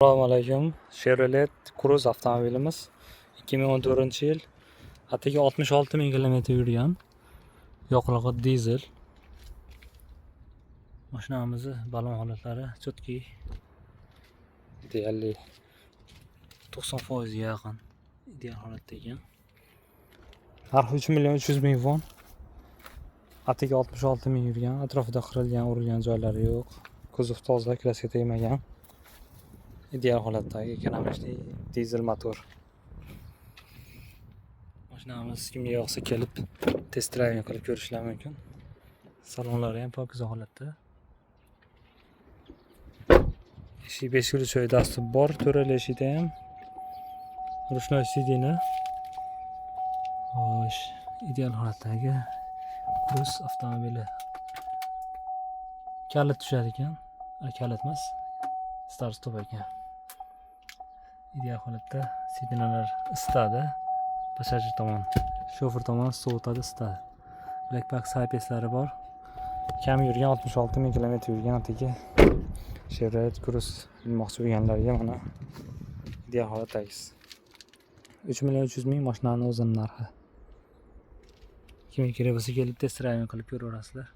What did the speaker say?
Assalomu alaykum. Chevrolet Cruze avtomobilimiz 2014-yil. Atigi 66 000 km yurgan. Yoqilg'i dizel. Mashinamizni balon holatlari chotki. Deyarli 90% ga yaqin ideal holatda ekan. Narxi 3 300 000 won. Atigi 66 000 yurgan. Atrofida qirilgan, urilgan joylari yo'q. Kuzov toza, kraska tegmagan. Ideal holatdagi ekonomik dizel motor. Mashinamiz kimga yoqsa kelib test drive qilib ko'rishlari mumkin. Salonlari ham pokiza holatda. Eshik 5 ключевой dastur bor, to'rali eshikda ham. Ruchnoy sidina. Xo'sh, ideal holatdagi Cruze avtomobili. Kalit tushar ekan. Kalit emas, start stop ekan. Ideal holatda sidinalar isitadi. Passajir tomon, shofer tomon sovutadi, isitadi. Black box hypeslari bor. Kam yurgan 66 000 km yurgan atigi Chevrolet Cruze bilmoqchi bo'lganlarga mana ideal holatdagisi. 3 300 000 mashinaning o'zining narxi. Kimga kerak bo'lsa kelib test drive qilib ko'raverasizlar.